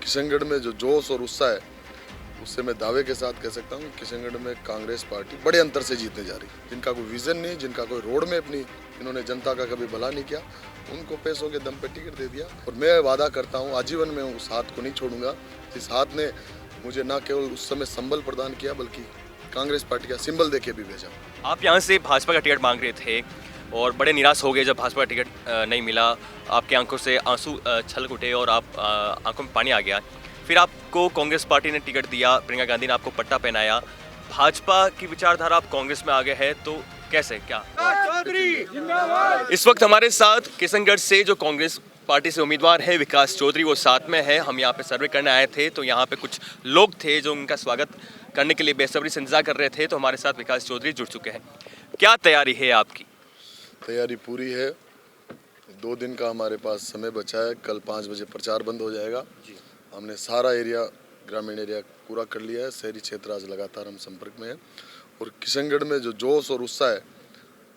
किशनगढ़ में जो जोश और उत्साह है उससे मैं दावे के साथ कह सकता हूँ कि किशनगढ़ में कांग्रेस पार्टी बड़े अंतर से जीतने जा रही है। जिनका कोई विजन नहीं, जिनका कोई रोड मैप नहीं, इन्होंने जनता का कभी भला नहीं किया, उनको पैसों के दम पे टिकट दे दिया। और मैं वादा करता हूँ आजीवन में उस हाथ को नहीं छोड़ूंगा जिस हाथ ने मुझे न केवल उस समय संबल प्रदान किया बल्कि कांग्रेस पार्टी का सिंबल देके भी भेजा। आप यहाँ से भाजपा का टिकट मांग रहे थे और बड़े निराश हो गए जब भाजपा का टिकट नहीं मिला। आपके आंखों से आंसू छलक उठे और आप आंखों में पानी आ गया। फिर आपको कांग्रेस पार्टी ने टिकट दिया, प्रियंका गांधी ने आपको पट्टा पहनाया। भाजपा की विचारधारा आप कांग्रेस में आ गए हैं तो कैसे, क्या? इस वक्त हमारे साथ किशनगढ़ से जो कांग्रेस पार्टी से उम्मीदवार है विकास चौधरी, वो साथ में है। हम यहाँ पे सर्वे करने आए थे तो यहाँ पे कुछ लोग थे जो उनका स्वागत करने के लिए बेसब्री से इंतजार कर रहे थे। तो हमारे साथ विकास चौधरी जुड़ चुके हैं। क्या तैयारी है आपकी? तैयारी पूरी है। 2 दिन का हमारे पास समय बचा है। कल 5 बजे प्रचार बंद हो जाएगा। हमने सारा एरिया, ग्रामीण एरिया पूरा कर लिया है। शहरी क्षेत्र आज लगातार हम संपर्क में है। और किशनगढ़ में जो जोश और उत्साह है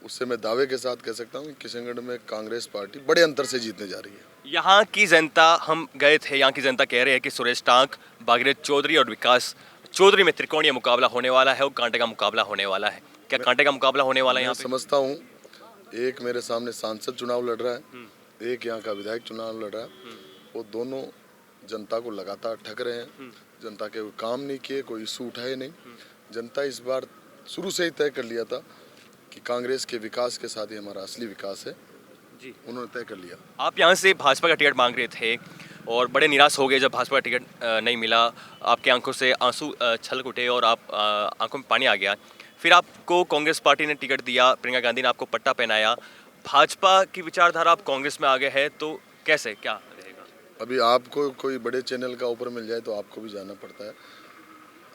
उससे मैं दावे के साथ कह सकता हूँ कि किशनगढ़ में कांग्रेस पार्टी बड़े अंतर से जीतने जा रही है। यहाँ की जनता, हम गए थे, यहाँ की जनता कह रहे हैं कि सुरेश टांक, भागीरथ चौधरी और विकास चौधरी में त्रिकोणीय मुकाबला होने वाला है और कांटे का मुकाबला होने वाला है। क्या कांटे का मुकाबला होने वाला है? यहाँ समझता हूँ एक मेरे सामने सांसद चुनाव लड़ रहा है, एक यहाँ का विधायक चुनाव लड़ रहा है। वो दोनों जनता को लगातार ठग रहे हैं। जनता के काम नहीं किए, कोई इशू उठाए नहीं। जनता इस बार शुरू से ही तय कर लिया था कि कांग्रेस के विकास के साथ ही हमारा असली विकास है जी, उन्होंने तय कर लिया। आप यहाँ से भाजपा का टिकट मांग रहे थे और बड़े निराश हो गए जब भाजपा का टिकट नहीं मिला। आपके आंखों से आंसू छलक उठे और आप आंखों में पानी आ गया। फिर आपको कांग्रेस पार्टी ने टिकट दिया, प्रियंका गांधी ने आपको पट्टा पहनाया। भाजपा की विचारधारा आप कांग्रेस में आ गए हैं तो कैसे, क्या रहेगा? अभी आपको कोई बड़े चैनल का ऑफर मिल जाए तो आपको भी जाना पड़ता है।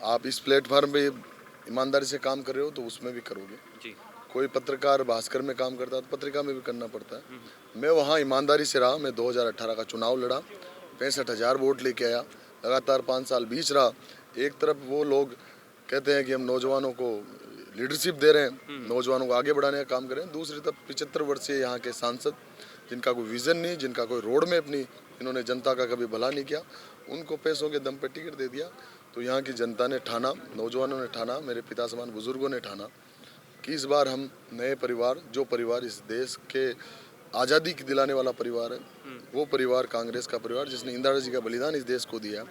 आप इस प्लेटफॉर्म पे ईमानदारी से काम कर रहे हो तो उसमें भी करोगे जी। कोई पत्रकार भास्कर में काम करता है तो पत्रिका में भी करना पड़ता है। मैं वहाँ ईमानदारी से रहा। मैं 2018 का चुनाव लड़ा, 65,000 वोट लेके आया, लगातार 5 साल बीच रहा। एक तरफ वो लोग कहते हैं कि हम नौजवानों को लीडरशिप दे रहे हैं, नौजवानों को आगे बढ़ाने का काम कर रहे हैं। दूसरी तरफ 75 वर्षीय यहाँ के सांसद जिनका कोई विजन नहीं, जिनका कोई रोड मैप नहीं, इन्होंने जनता का कभी भला नहीं किया, उनको पैसों के दम पे टिकट दे दिया। तो यहाँ की जनता ने ठाना, नौजवानों ने ठाना, मेरे पिता समान बुजुर्गों ने ठाना कि इस बार हम नए परिवार, जो परिवार इस देश के आज़ादी की दिलाने वाला परिवार है, वो परिवार कांग्रेस का परिवार जिसने इंदिरा जी का बलिदान इस देश को दिया,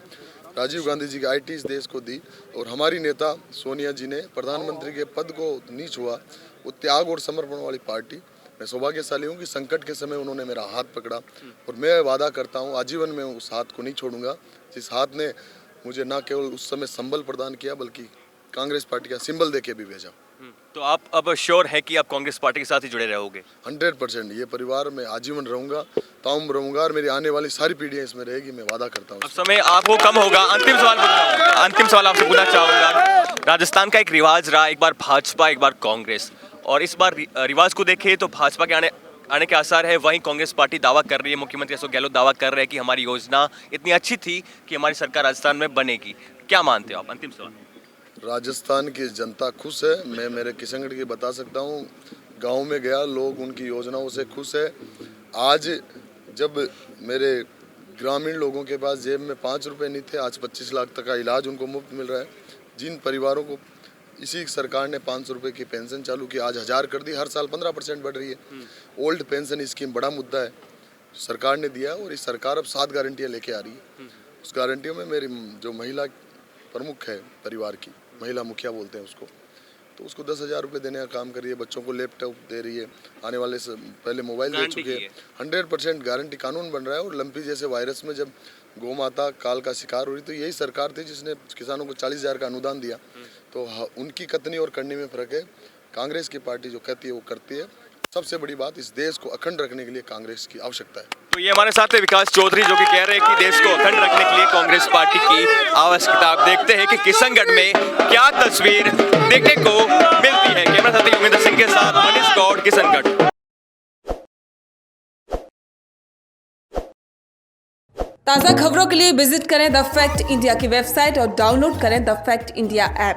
राजीव गांधी जी की आईटी इस देश को दी, और हमारी नेता सोनिया जी ने प्रधानमंत्री के पद को नीच हुआ, वो त्याग और समर्पण वाली पार्टी। मैं सौभाग्यशाली हूँ कि संकट के समय उन्होंने मेरा हाथ पकड़ा। और मैं वादा करता हूँ आजीवन में उस हाथ को नहीं छोड़ूंगा जिस हाथ ने मुझे न केवल उस समय संबल प्रदान किया बल्कि कांग्रेस पार्टी का सिंबल देके भी भेजा। तो आप अब श्योर है कि आप कांग्रेस पार्टी के साथ ही जुड़े रहोगे? 100%। ये परिवार में आजीवन रहूंगा, ताउम्र रहूंगा और मेरी आने वाली सारी पीढ़ियां इसमें रहेगी, मैं वादा करता हूँ। अब समय आपको कम होगा। अंतिम सवाल आपसे पूछना चाहूँगा। राजस्थान का एक रिवाज रहा, एक बार भाजपा एक बार कांग्रेस, और इस बार रिवाज को देखें तो भाजपा के आने के आसार है। वहीं कांग्रेस पार्टी दावा कर रही है, मुख्यमंत्री अशोक गहलोत दावा कर रहे हैं कि हमारी योजना इतनी अच्छी थी कि हमारी सरकार राजस्थान में बनेगी। क्या मानते हो आप? अंतिम सवाल। राजस्थान की जनता खुश है। मैं मेरे किशनगढ़ की बता सकता हूँ, गांव में गया, लोग उनकी योजनाओं से खुश है। आज जब मेरे ग्रामीण लोगों के पास जेब में 5 रुपये नहीं थे, आज 25 लाख तक का इलाज उनको मुफ्त मिल रहा है। जिन परिवारों को इसी सरकार ने 500 रुपये की पेंशन चालू की, आज 1000 कर दी, हर साल 15% बढ़ रही है। ओल्ड पेंशन स्कीम बड़ा मुद्दा है, सरकार ने दिया है। और इस सरकार अब 7 गारंटियाँ लेके आ रही है। उस गारंटियों में मेरी जो महिला प्रमुख है परिवार की, महिला मुखिया बोलते हैं उसको, तो उसको 10,000 रुपये देने का काम कर रही है। बच्चों को लैपटॉप दे रही है, आने वाले से पहले मोबाइल दे चुके हैं। 100% गारंटी कानून बन रहा है। और लंपी जैसे वायरस में जब गौ माता काल का शिकार हो रही तो यही सरकार थी जिसने किसानों को 40,000 का अनुदान दिया। तो उनकी कथनी और करने में फ़र्क है। कांग्रेस की पार्टी जो कहती है वो करती है। सबसे बड़ी बात, इस देश को अखंड रखने के लिए कांग्रेस की आवश्यकता है। तो ये हमारे साथ है विकास चौधरी जो कि कह रहे हैं कि देश को अखंड रखने के लिए कांग्रेस पार्टी की आवश्यकता। आप देखते हैं कि किशनगढ़ में क्या तस्वीर देखने को मिलती है। कैमरा साथी योगेंद्र सिंह के साथ मनीष गौड़, किशनगढ़। ताज़ा खबरों के लिए विजिट करें द फैक्ट इंडिया की वेबसाइट और डाउनलोड करें द फैक्ट इंडिया ऐप।